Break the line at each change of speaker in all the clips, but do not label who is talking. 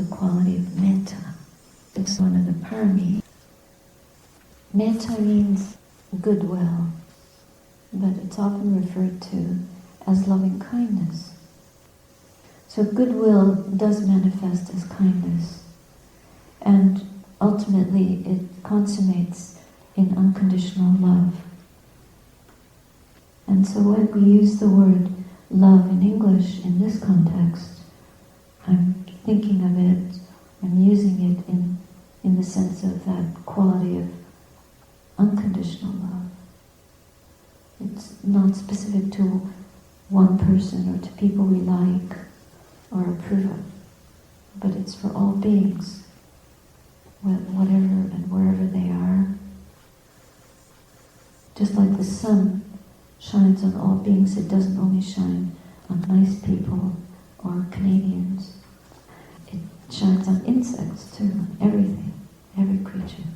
the quality of metta. It's one of the parami. Metta means goodwill, but it's often referred to as loving kindness. So goodwill does manifest as kindness, and ultimately it consummates in unconditional love. And so when we use the word love in English in this context, I'm thinking of it, I'm using it in the sense of that quality of unconditional love. It's not specific to one person or to people we like or approve of, but it's for all beings, whatever and wherever they are. Just like the sun shines on all beings, it doesn't only shine on nice people or Canadians. It shines on insects too, on everything, every creature.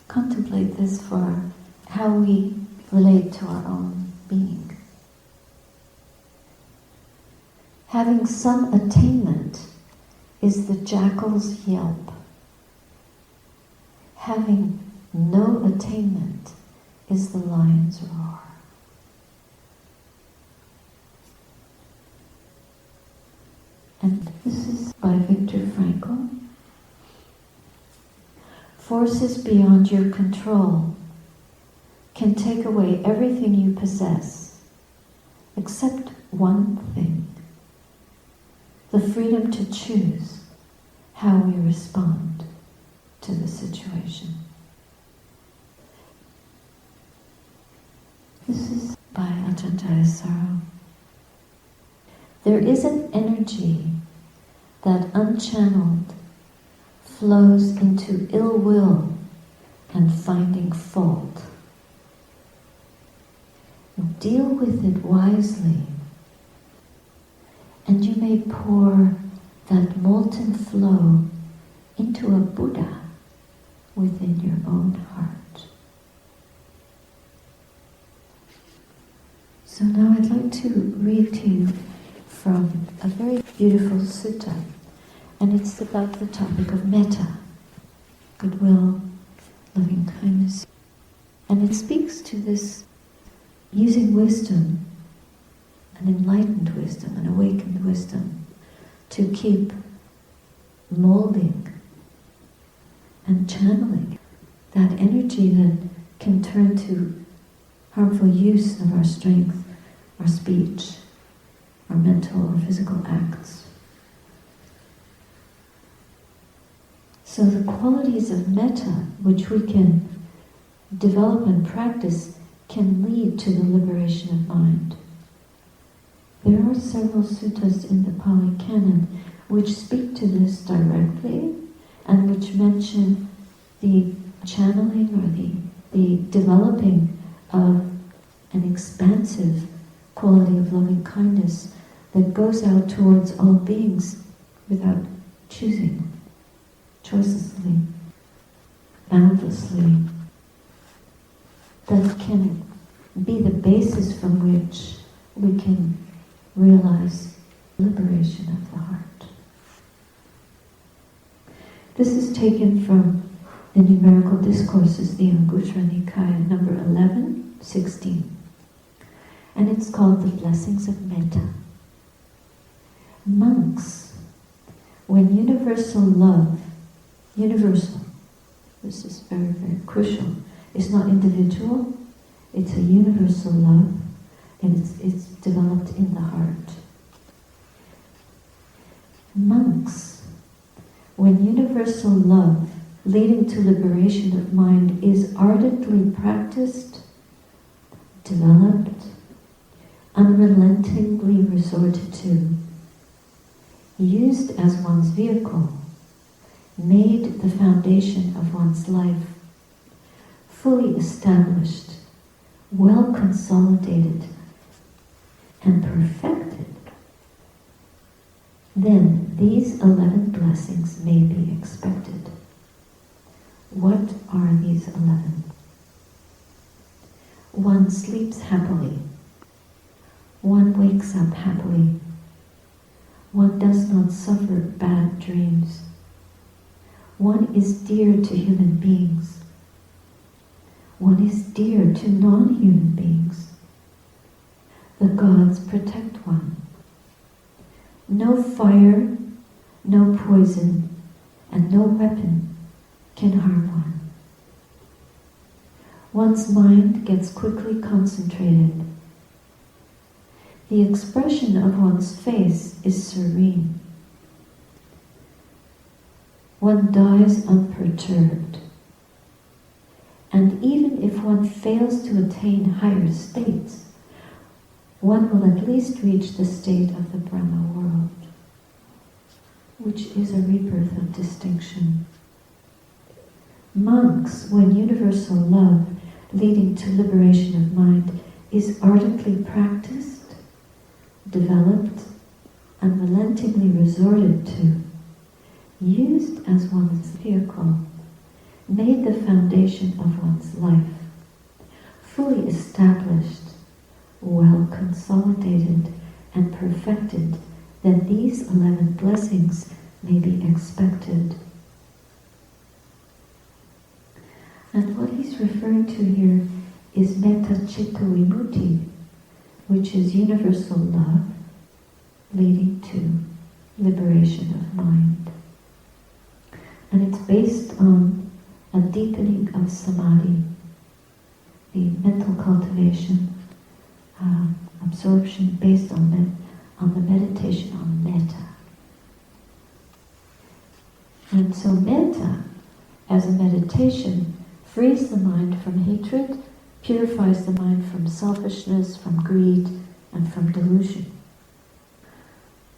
Contemplate this for how we relate to our own being. Having some attainment is the jackal's yelp. Having no attainment is the lion's roar. And this is by Viktor Frankl. Forces beyond your control can take away everything you possess, except one thing: the freedom to choose how we respond to the situation. This is by Ajahn Jayasaro. There is an energy that unchanneled flows into ill will and finding fault. Deal with it wisely, and you may pour that molten flow into a Buddha within your own heart. So now I'd like to read to you from a very beautiful sutta, and it's about the topic of metta, goodwill, loving kindness. And it speaks to this using wisdom, an enlightened wisdom, an awakened wisdom, to keep molding and channeling that energy that can turn to harmful use of our strength, our speech, our mental or physical acts. So the qualities of metta, which we can develop and practice, can lead to the liberation of mind. There are several suttas in the Pali Canon which speak to this directly and which mention the channeling or the developing of an expansive quality of loving kindness that goes out towards all beings without choosing, choicelessly, boundlessly, that can be the basis from which we can realize liberation of the heart. This is taken from the Numerical Discourses, the Anguttara Nikaya, number 11, 16. And it's called the Blessings of Metta. Monks, when universal love, universal, this is very, very crucial, it's not individual, it's a universal love, and it's developed in the heart. Monks, when universal love leading to liberation of mind is ardently practiced, developed, unrelentingly resorted to, used as one's vehicle, made the foundation of one's life, fully established, well consolidated, and perfected, then these 11 blessings may be expected. What are these 11? One sleeps happily. One wakes up happily. One does not suffer bad dreams. One is dear to human beings. One is dear to non-human beings. The gods protect one. No fire, no poison, and no weapon can harm one. One's mind gets quickly concentrated. The expression of one's face is serene. One dies unperturbed. And even if one fails to attain higher states, one will at least reach the state of the Brahma world, which is a rebirth of distinction. Monks, when universal love leading to liberation of mind is ardently practiced, developed, unrelentingly resorted to, used as one's vehicle, made the foundation of one's life, fully established, well consolidated and perfected, then these 11 blessings may be expected. And what he's referring to here is metta citta vimutti, which is universal love leading to liberation of mind. And it's based on a deepening of samadhi, the mental cultivation, absorption based on the meditation on metta. And so metta, as a meditation, frees the mind from hatred, purifies the mind from selfishness, from greed, and from delusion.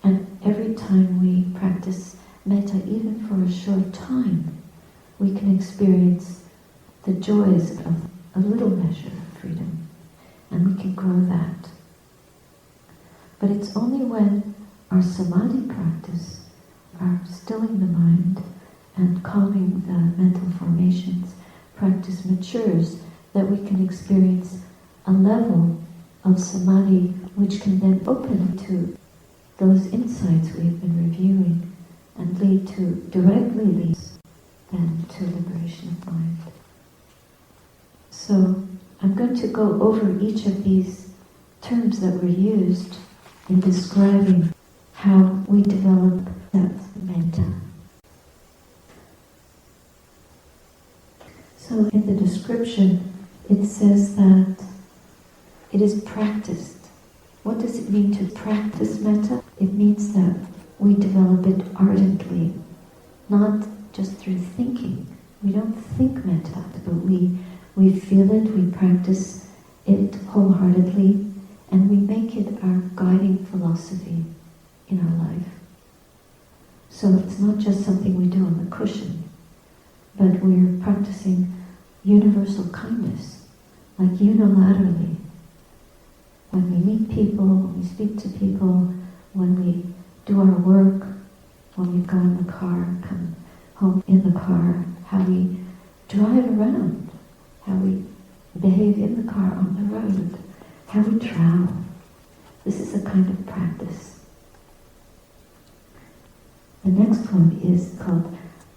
And every time we practice metta, even for a short time, we can experience the joys of a little measure of freedom, and we can grow that. But it's only when our samadhi practice, our stilling the mind and calming the mental formations practice matures, that we can experience a level of samadhi which can then open to those insights we have been reviewing and directly lead then to liberation of mind. So I'm going to go over each of these terms that were used in describing how we develop that metta. So in the description, it says that it is practiced. What does it mean to practice metta? It means that we develop it ardently, not just through thinking. We don't think metta, but we feel it, we practice it wholeheartedly, and we make it our guiding philosophy in our life. So it's not just something we do on the cushion, but we're practicing universal kindness, like unilaterally. When we meet people, when we speak to people, when we do our work, when we go in the car, come home in the car, how we drive around, how we behave in the car on the road, how we travel. This is a kind of practice. The next one is called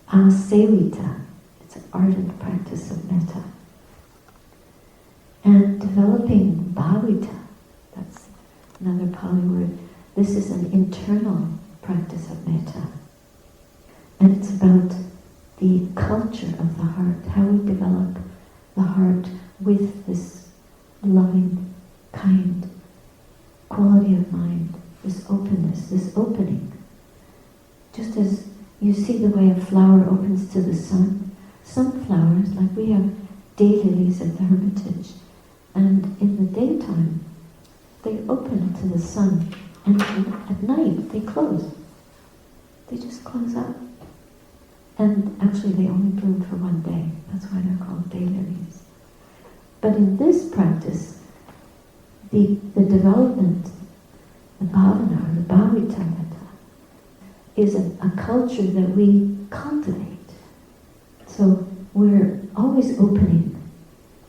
asevita. It's an ardent practice of metta. And developing bhavita, that's another Pali word. This is an internal practice of metta. And it's about the culture of the heart, how we develop the heart with this loving, kind quality of mind, this openness, this opening. Just as you see the way a flower opens to the sun, some flowers, like we have daylilies at the Hermitage, and in the daytime they open to the sun, and at night they close. They just close up. And actually they only bloom for one day. That's why they're called daylilies. But in this practice, the development, the bhavana, or the bhavita metta, is a culture that we cultivate. So we're always opening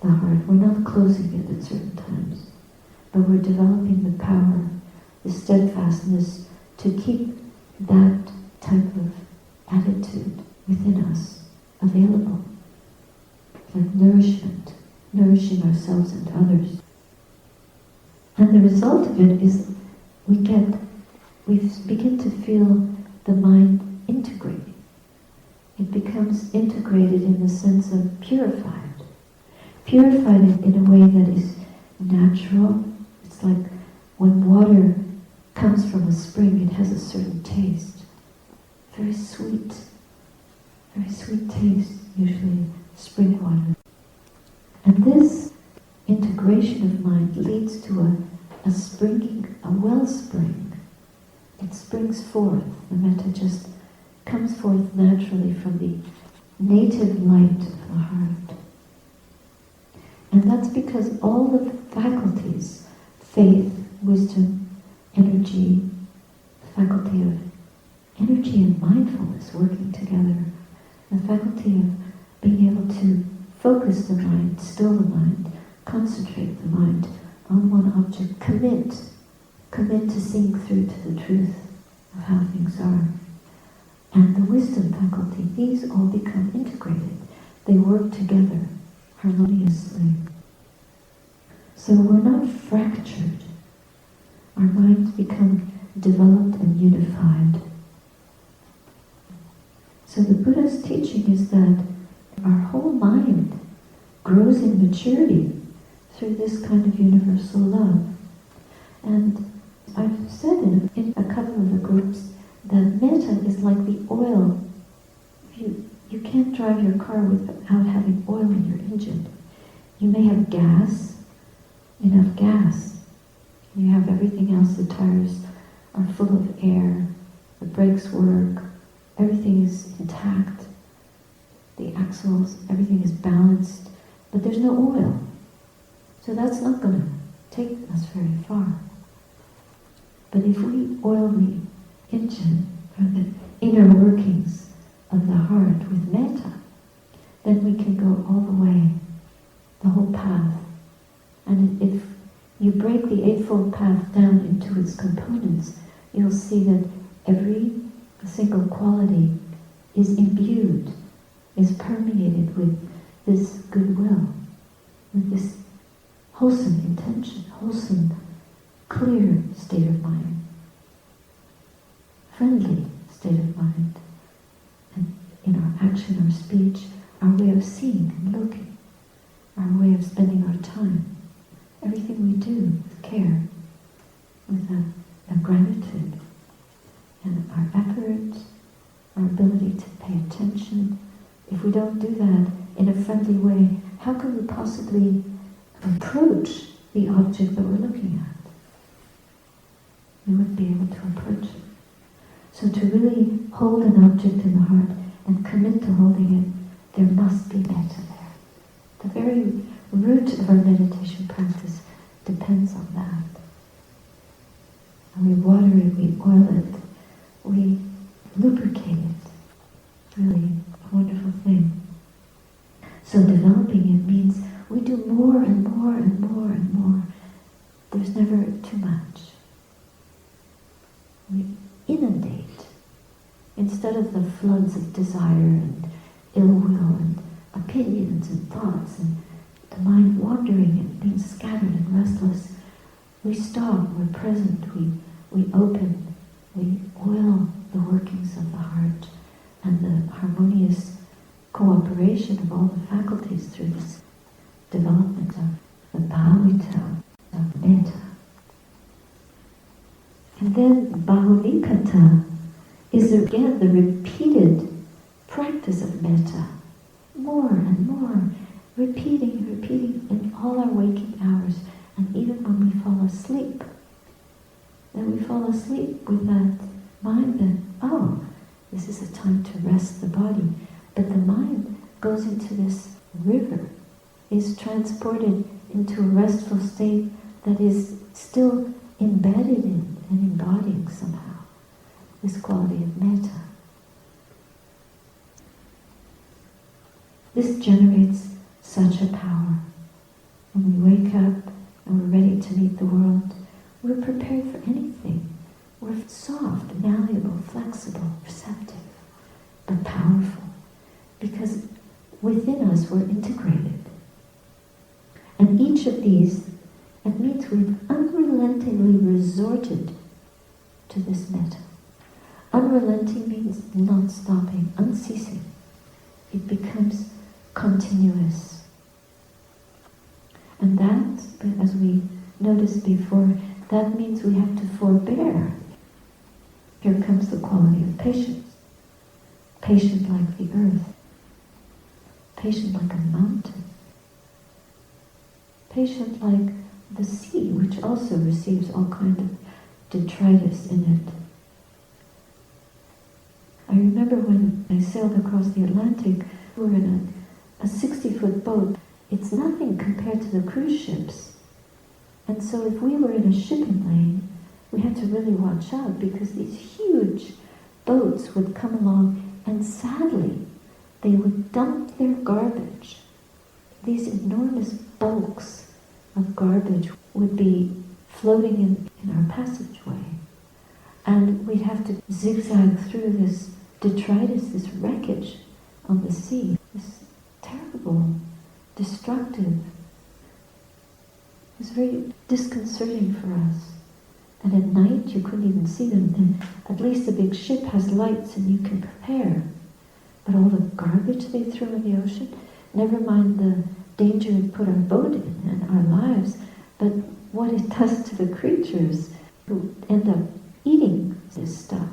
the heart. We're not closing it at certain times. But we're developing the power, the steadfastness to keep that type of attitude within us available, like nourishment, nourishing ourselves and others. And the result of it is we begin to feel the mind integrating. It becomes integrated in the sense of purified. Purified in a way that is natural. It's like when water comes from a spring, it has a certain taste. Very sweet taste, usually spring water. And this integration of mind leads to a springing, a wellspring. It springs forth. The metta just comes forth naturally from the native light of the heart. And that's because all the faculties, faith, wisdom, energy, the faculty of energy and mindfulness working together, the faculty of being able to focus the mind, still the mind, concentrate the mind on one object, commit to seeing through to the truth of how things are. And the wisdom faculty, these all become integrated. They work together harmoniously. So we're not fractured. Our minds become developed and unified. So the Buddha's teaching is that our whole mind grows in maturity through this kind of universal love. And I've said in a couple of the groups that metta is like the oil. You can't drive your car without having oil in your engine. You may have gas, enough gas. You have everything else, the tires are full of air, the brakes work, everything is intact, the axles, everything is balanced, but there's no oil. So that's not going to take us very far. But if we oil the engine, or the inner workings of the heart with metta, then we can go all the way, the whole path. And if you break the Eightfold Path down into its components, you'll see that every single quality is imbued, is permeated with this goodwill, with this wholesome intention, wholesome, clear state of mind, friendly state of mind, and in our action, our speech, our way of seeing and looking, our way of spending our time, everything we do with care, with a gratitude, and our effort, our ability to pay attention. If we don't do that in a friendly way, how can we possibly approach the object that we're looking at? We wouldn't be able to approach it. So to really hold an object in the heart and commit to holding it, there must be metta there. The very root of our meditation practice depends on that. And we water it, we oil it, we lubricate it. Really a wonderful thing. So developing it means we do more and more and more and more. There's never too much. We inundate. Instead of the floods of desire and ill will and opinions and thoughts and the mind wandering and being scattered and restless, we stop, we're present, we open, we oil the workings of the heart and the harmonious cooperation of all the faculties through this development of the bhavita, of metta. And then bhavavikata is again the repeated practice of metta. More and more, repeating in all our waking hours, and even when we fall asleep. Then we fall asleep with that mind that, oh, this is a time to rest the body. But the mind goes into this river, is transported into a restful state that is still embedded in and embodying somehow this quality of metta. This generates such a power. When we wake up and we're ready to meet the world, we're prepared for anything. We're soft, flexible, receptive, but powerful. Because within us we're integrated. And each of these, it means we've unrelentingly resorted to this metta. Unrelenting means not stopping, unceasing. It becomes continuous. And that, as we noticed before, that means we have to forbear. Here comes the quality of patience. Patient like the earth. Patient like a mountain. Patient like the sea, which also receives all kind of detritus in it. I remember when I sailed across the Atlantic, we were in a 60-foot boat. It's nothing compared to the cruise ships. And so if we were in a shipping lane, we had to really watch out because these huge boats would come along and sadly, they would dump their garbage. These enormous bulks of garbage would be floating in our passageway. And we'd have to zigzag through this detritus, this wreckage on the sea, this terrible, destructive. It was very disconcerting for us. And at night you couldn't even see them. Then at least the big ship has lights and you can prepare. But all the garbage they threw in the ocean, never mind the danger it put our boat in and our lives, but what it does to the creatures who end up eating this stuff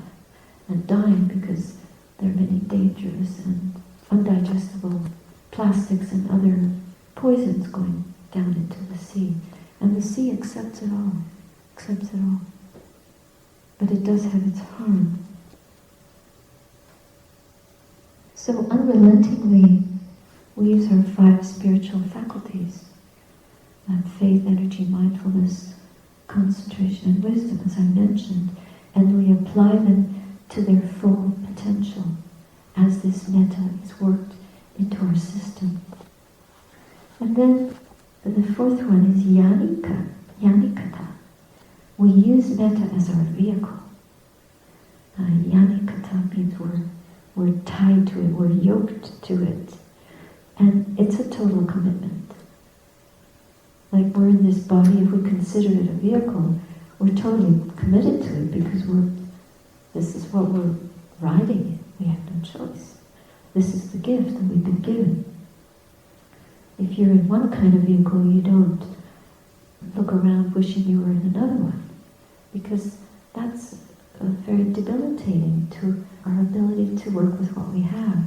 and dying because there are many dangerous and undigestible plastics and other poisons going down into the sea. And the sea accepts it all. But it does have its harm. So unrelentingly, we use our 5 spiritual faculties, faith, energy, mindfulness, concentration, and wisdom, as I mentioned, and we apply them to their full potential as this metta is worked into our system. And then the 4th one is yanikata. We use metta as our vehicle. Yanikata means we're tied to it, we're yoked to it. And it's a total commitment. Like we're in this body, if we consider it a vehicle, we're totally committed to it because this is what we're riding in. We have no choice. This is the gift that we've been given. If you're in one kind of vehicle, you don't look around wishing you were in another one, because that's very debilitating to our ability to work with what we have.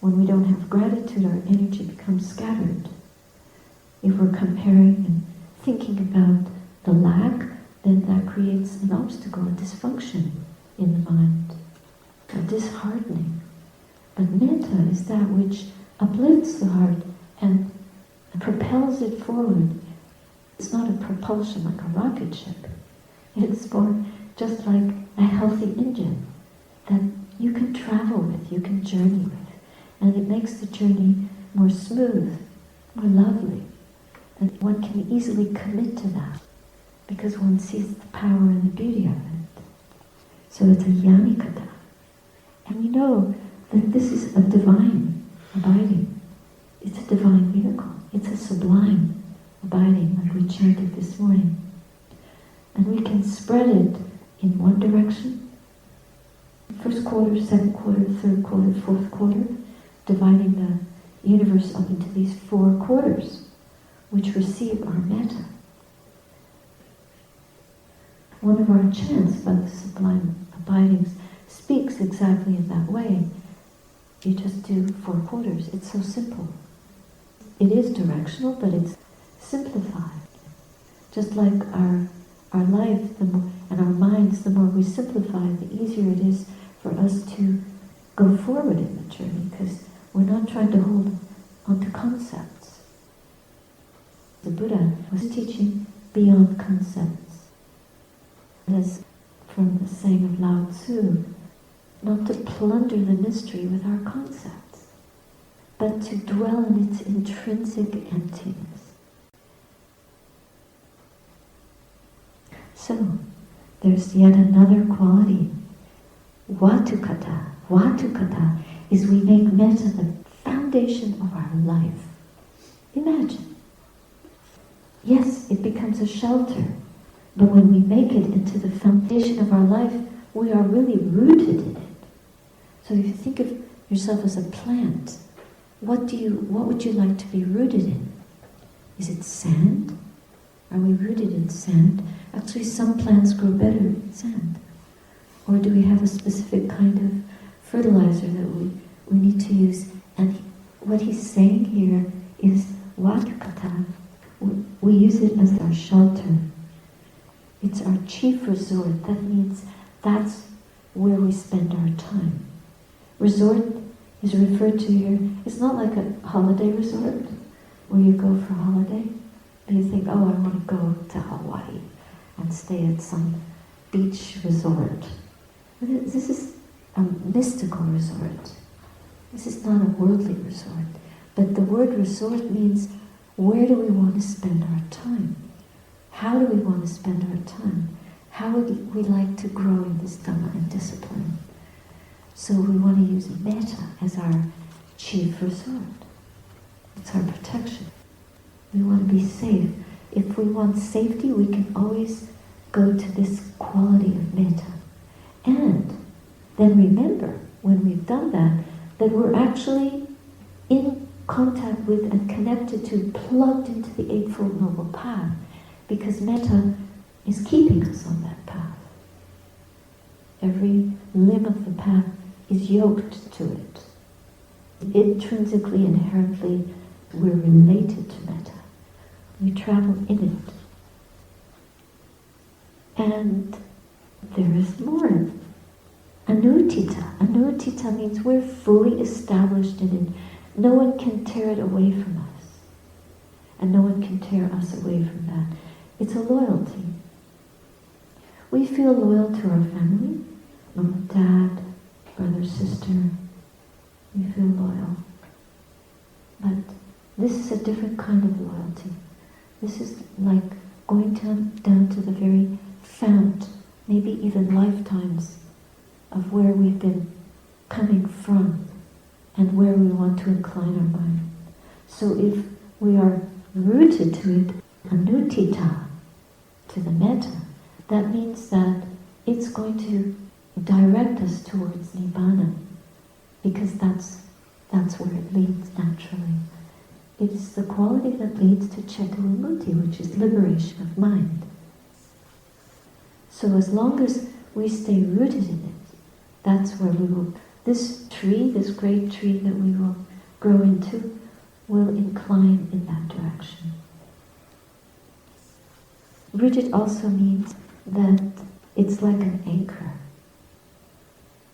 When we don't have gratitude, our energy becomes scattered. If we're comparing and thinking about the lack, then that creates an obstacle, a dysfunction in the mind, a disheartening. But metta is that which uplifts the heart and propels it forward. It's not a propulsion like a rocket ship. It's more just like a healthy engine that you can travel with, you can journey with. And it makes the journey more smooth, more lovely. And one can easily commit to that because one sees the power and the beauty of it. So it's a yanikata. And we know that this is a divine abiding. It's a divine vehicle. It's a sublime abiding, like we chanted this morning. And we can spread it in one direction, 1st quarter, 2nd quarter, 3rd quarter, 4th quarter, dividing the universe up into these 4 quarters, which receive our metta. One of our chants about the sublime abidings speaks exactly in that way. You just do 4 quarters. It's so simple. It is directional, but it's simplified. Just like our life and our minds, the more we simplify, the easier it is for us to go forward in the journey, because we're not trying to hold onto concepts. The Buddha was teaching beyond concepts. As from the saying of Lao Tzu, not to plunder the mystery with our concepts, but to dwell in its intrinsic emptiness. So, there's yet another quality Vatukata. Vatukata is we make metta the foundation of our life. Imagine. Yes, it becomes a shelter, but when we make it into the foundation of our life, we are really rooted in it. So if you think of yourself as a plant, what would you like to be rooted in? Is it sand? Are we rooted in sand? Actually, some plants grow better in sand. Or do we have a specific kind of fertilizer that we need to use? And what he's saying here is Vatukata. We use it as our shelter. It's our chief resort. That means that's where we spend our time. Resort is referred to here. It's not like a holiday resort where you go for holiday and you think, oh, I want to go to Hawaii and stay at some beach resort. This is a mystical resort. This is not a worldly resort. But the word resort means, where do we want to spend our time? How do we want to spend our time? How would we like to grow in this Dhamma and discipline? So we want to use metta as our chief resort. It's our protection. We want to be safe. If we want safety, we can always go to this quality of metta. And then remember, when we've done that, that we're actually in contact with and connected to, plugged into the Eightfold Noble Path, because metta is keeping us on that path. Every limb of the path is yoked to it. Intrinsically, inherently, we're related to metta. We travel in it. And there is more. Anuttita. Anuttita means we're fully established in it. No one can tear it away from us. And no one can tear us away from that. It's a loyalty. We feel loyal to our family, mom, dad, brother, sister. We feel loyal. But this is a different kind of loyalty. This is like going down to the very fount, maybe even lifetimes of where we've been coming from and where we want to incline our mind. So if we are rooted to it, anuttita, to the metta, that means that it's going to direct us towards nibbana, because that's where it leads naturally. It's the quality that leads to cetavimukti, which is liberation of mind. So as long as we stay rooted in it, that's where we will, this tree, this great tree that we will grow into, will incline in that direction. Rooted also means that it's like an anchor,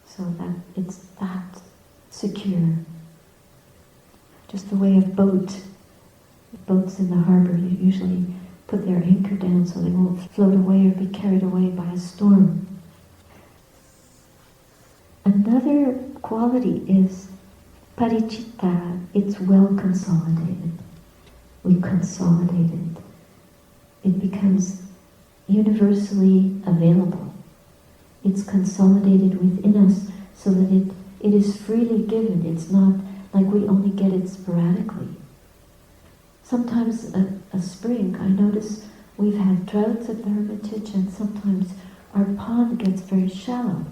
so that it's that secure. Just the way a boats in the harbor usually put their anchor down so they won't float away or be carried away by a storm. Another quality is parichitta. It's well consolidated. We consolidate it. It becomes universally available. It's consolidated within us so that it is freely given. It's not like we only get it sporadically. Sometimes a spring, I notice we've had droughts at the Hermitage, and sometimes our pond gets very shallow.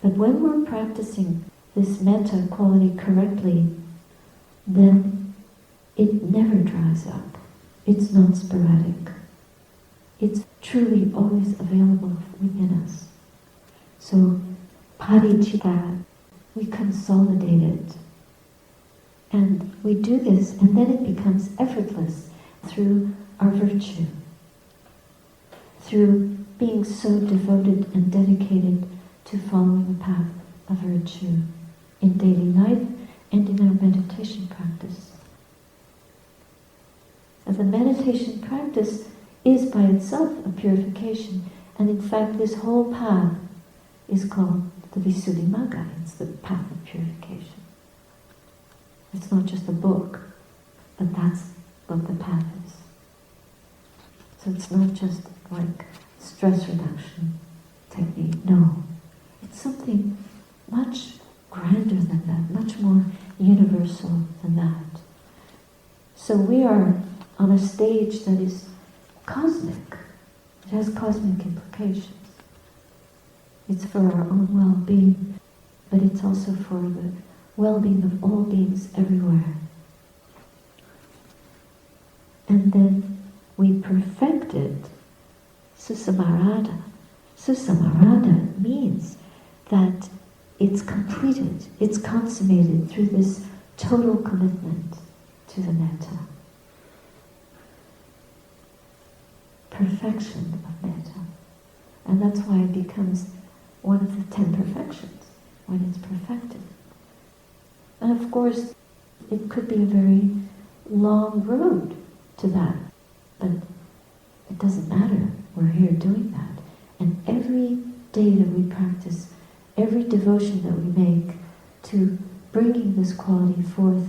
But when we're practicing this metta quality correctly, then it never dries up. It's not sporadic. It's truly always available within us. So, parichitta, we consolidate it. And we do this, and then it becomes effortless through our virtue. Through being so devoted and dedicated to following the path of virtue in daily life and in our meditation practice. And the meditation practice is by itself a purification, and in fact this whole path is called the Visuddhimagga. It's the path of purification. It's not just a book, but that's what the path is. So it's not just like stress reduction technique, no. It's something much grander than that, much more universal than that. So we are on a stage that is cosmic. It has cosmic implications. It's for our own well-being, but it's also for the well-being of all beings everywhere. And then we perfected Susamarada. Susamarada means that it's completed, it's consummated through this total commitment to the metta. Perfection of metta. And that's why it becomes one of the 10 perfections, when it's perfected. And of course, it could be a very long road to that, but it doesn't matter. We're here doing that. And every day that we practice, every devotion that we make to bringing this quality forth,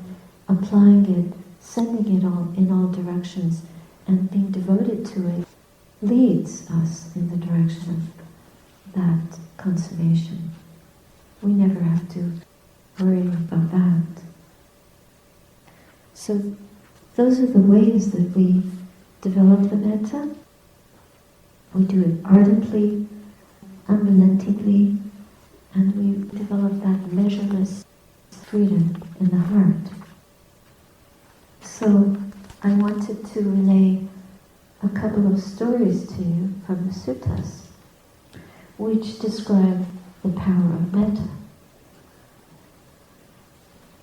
applying it, sending it all in all directions, and being devoted to it, leads us in the direction of that consummation. We never have to worry about that. So those are the ways that we develop the metta. We do it ardently, unrelentingly, and we develop that measureless freedom in the heart. So I wanted to relay a couple of stories to you from the suttas, which describe the power of metta.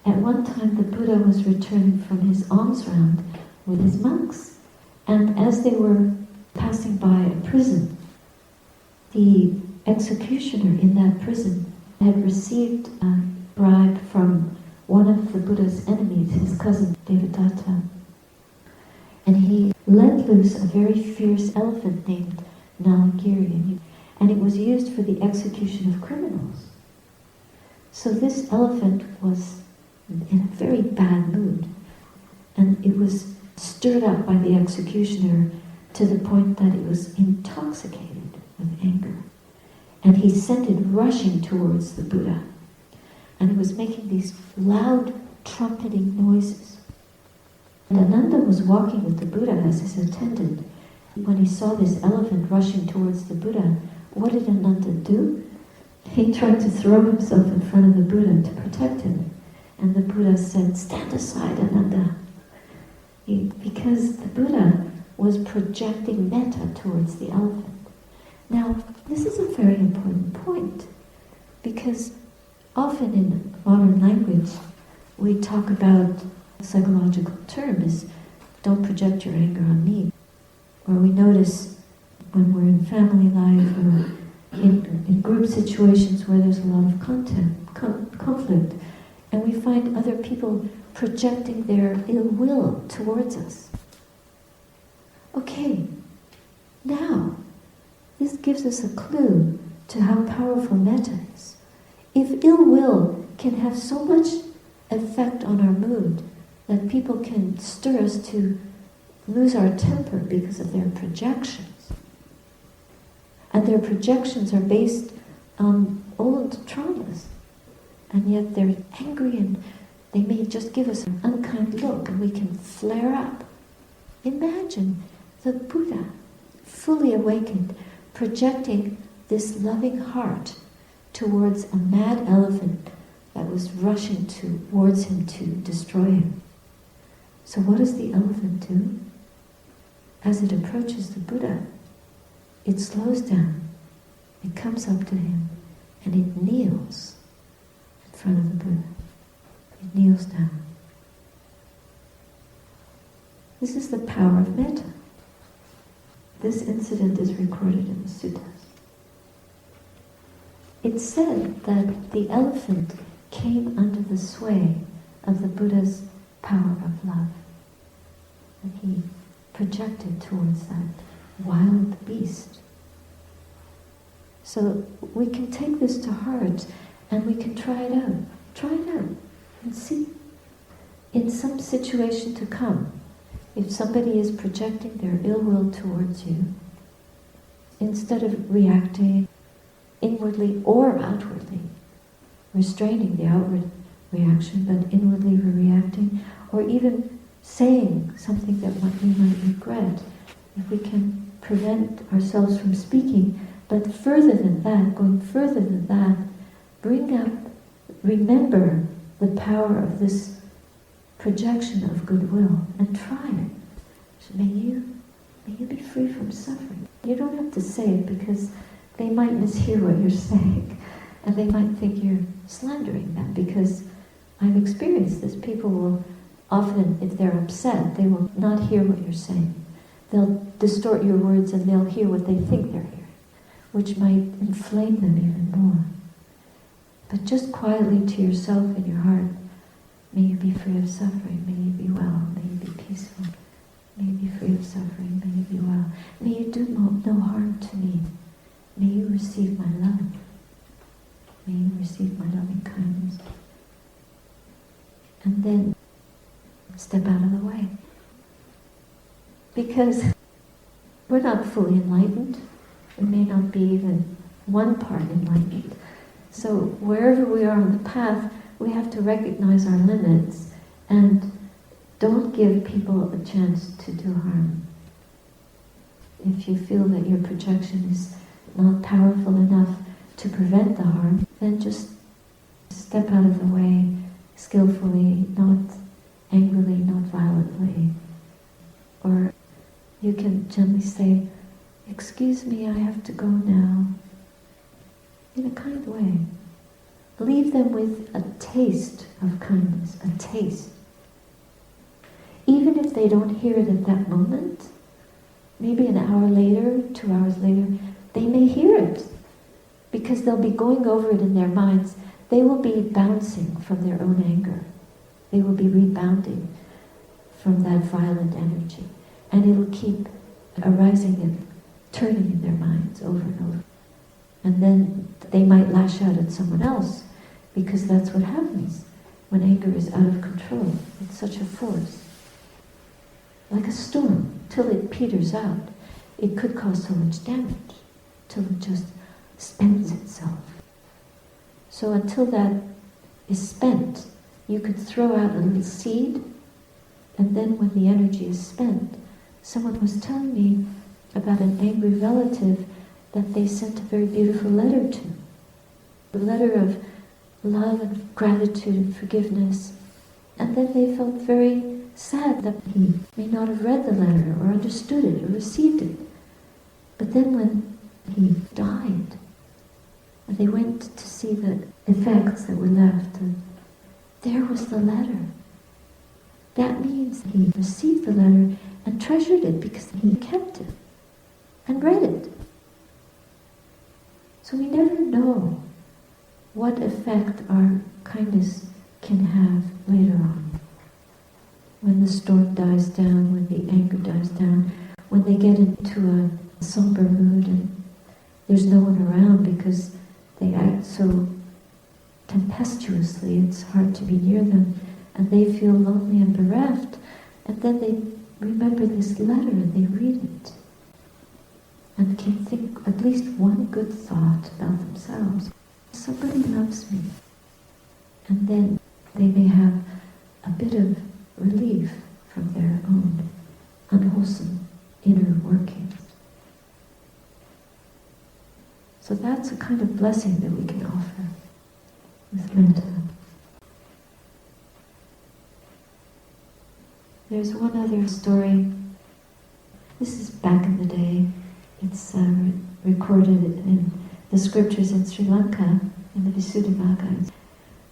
At one time the Buddha was returning from his alms round with his monks, and as they were passing by a prison, the executioner in that prison had received a bribe from one of the Buddha's enemies, his cousin Devadatta. And he let loose a very fierce elephant named Nalagiri, and it was used for the execution of criminals. So this elephant was in a very bad mood, and it was stirred up by the executioner to the point that it was intoxicated with anger. And he sent it rushing towards the Buddha. And it was making these loud trumpeting noises. And Ananda was walking with the Buddha as his attendant. When he saw this elephant rushing towards the Buddha, what did Ananda do? He tried to throw himself in front of the Buddha to protect him. And the Buddha said, "Stand aside, Ananda." Because the Buddha was projecting metta towards the elephant. Now, this is a very important point, because often in modern language we talk about a psychological term as "don't project your anger on me." Or we notice when we're in family life or in group situations where there's a lot of conflict, and we find other people projecting their ill will towards us. Okay, now, this gives us a clue to how powerful metta is. If ill will can have so much effect on our mood that people can stir us to lose our temper because of their projections, and their projections are based on old traumas, and yet they're angry and they may just give us an unkind look and we can flare up. Imagine the Buddha, fully awakened, projecting this loving heart towards a mad elephant that was rushing towards him to destroy him. So what does the elephant do? As it approaches the Buddha, it slows down, it comes up to him, and it kneels in front of the Buddha. It kneels down. This is the power of metta. This incident is recorded in the suttas. It's said that the elephant came under the sway of the Buddha's power of love. And he projected towards that wild beast. So we can take this to heart and we can try it out. Try it out and see. In some situation to come, if somebody is projecting their ill will towards you, instead of reacting, inwardly or outwardly, restraining the outward reaction, but inwardly we're reacting, or even saying something that we might regret. If we can prevent ourselves from speaking, but further than that, going further than that, remember the power of this projection of goodwill and try it. So may you be free from suffering. You don't have to say it because they might mishear what you're saying and they might think you're slandering them, because I've experienced this. People will often, if they're upset, they will not hear what you're saying. They'll distort your words and they'll hear what they think they're hearing, which might inflame them even more. But just quietly to yourself in your heart, may you be free of suffering, may you be well, may you be peaceful, may you be free of suffering, may you be well. May you do no harm to me. May you receive my love. May you receive my loving kindness. And then step out of the way. Because we're not fully enlightened. We may not be even one part enlightened. So wherever we are on the path, we have to recognize our limits and don't give people a chance to do harm. If you feel that your projection is not powerful enough to prevent the harm, then just step out of the way skillfully, not angrily, not violently. Or you can gently say, "Excuse me, I have to go now," in a kind way. Leave them with a taste of kindness, a taste. Even if they don't hear it at that moment, maybe an hour later, 2 hours later, they may hear it, because they'll be going over it in their minds. They will be bouncing from their own anger. They will be rebounding from that violent energy. And it'll keep arising and turning in their minds over and over. And then they might lash out at someone else, because that's what happens when anger is out of control. It's such a force. Like a storm, till it peters out. It could cause so much damage, till it just spends itself. So until that is spent, you could throw out a little seed, and then when the energy is spent, someone was telling me about an angry relative that they sent a very beautiful letter to. A letter of love and gratitude and forgiveness. And then they felt very sad that he may not have read the letter or understood it or received it. But then when he died, and they went to see the effects that were left, and there was the letter. That means he received the letter and treasured it because he kept it and read it. So we never know what effect our kindness can have later on. When the storm dies down, when the anger dies down, when they get into a somber mood and there's no one around because they act so tempestuously, it's hard to be near them, and they feel lonely and bereft, and then they remember this letter and they read it and can think at least one good thought about themselves. Somebody loves me. And then they may have a bit of relief from their own unwholesome inner workings. So that's a kind of blessing that we can offer with metta. There's one other story. This is back in the day. It's recorded in the scriptures in Sri Lanka, in the Visuddhimagga,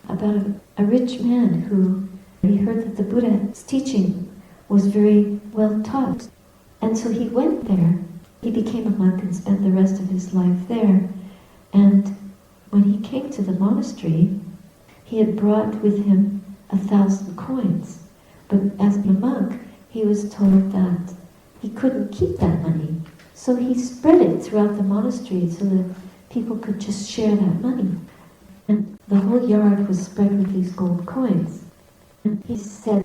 about a rich man who he heard that the Buddha's teaching was very well taught. And so he went there. He became a monk and spent the rest of his life there. And when he came to the monastery, he had brought with him 1,000 coins. But as a monk, he was told that he couldn't keep that money. So he spread it throughout the monastery so that people could just share that money. And the whole yard was spread with these gold coins. And he said,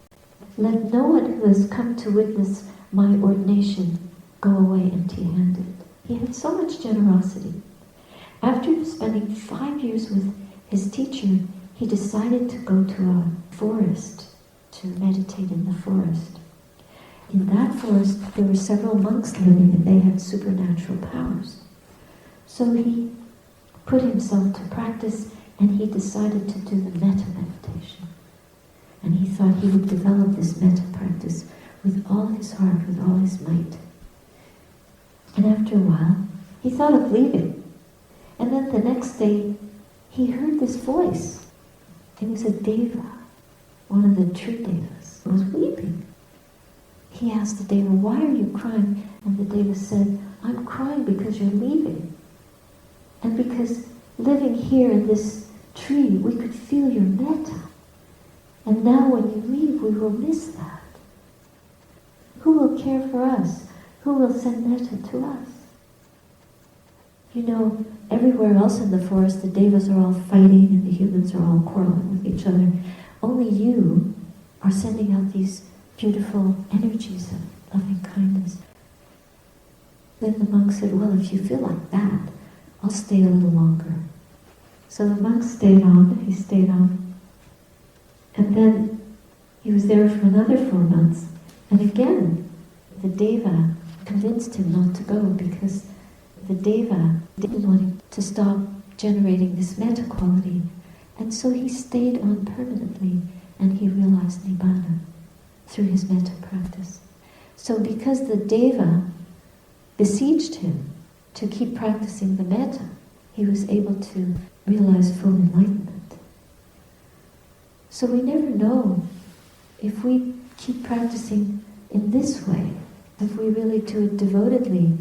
"Let no one who has come to witness my ordination go away empty-handed." He had so much generosity. After spending 5 years with his teacher, he decided to go to a forest to meditate in the forest. In that forest, there were several monks living, and they had supernatural powers. So he put himself to practice, and he decided to do the metta meditation. And he thought he would develop this metta practice with all his heart, with all his might. And after a while, he thought of leaving. And then the next day, he heard this voice. It was a deva, one of the tree devas, who was weeping. He asked the deva, "Why are you crying?" And the deva said, "I'm crying because you're leaving. And because living here in this tree, we could feel your metta. And now when you leave, we will miss that. Who will care for us? Who will send metta to us?" You know, everywhere else in the forest, the devas are all fighting and the humans are all quarreling with each other. Only you are sending out these beautiful energies of loving kindness. Then the monk said, "Well, if you feel like that, I'll stay a little longer." So the monk stayed on, he stayed on. And then he was there for another 4 months. And again, the deva convinced him not to go because the deva didn't want him to stop generating this metta quality. And so he stayed on permanently, and he realized Nibbana through his metta practice. So because the deva besieged him to keep practicing the metta, he was able to realize full enlightenment. So we never know if we keep practicing in this way, if we really do it devotedly,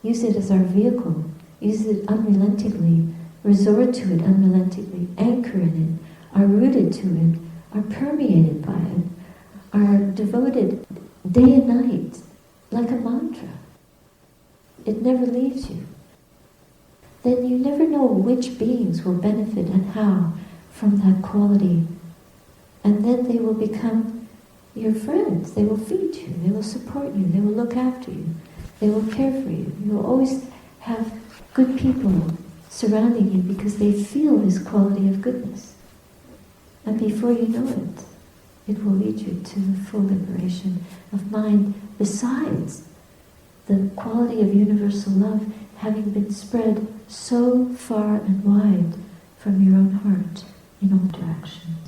use it as our vehicle, use it unrelentingly, resort to it unrelentingly, anchor in it, are rooted to it, are permeated by it, are devoted day and night, like a mantra. It never leaves you. Then you never know which beings will benefit and how from that quality. And then they will become your friends. They will feed you, they will support you, they will look after you, they will care for you. You will always have good people surrounding you because they feel this quality of goodness. And before you know it, it will lead you to full liberation of mind, besides the quality of universal love having been spread so far and wide from your own heart in all directions.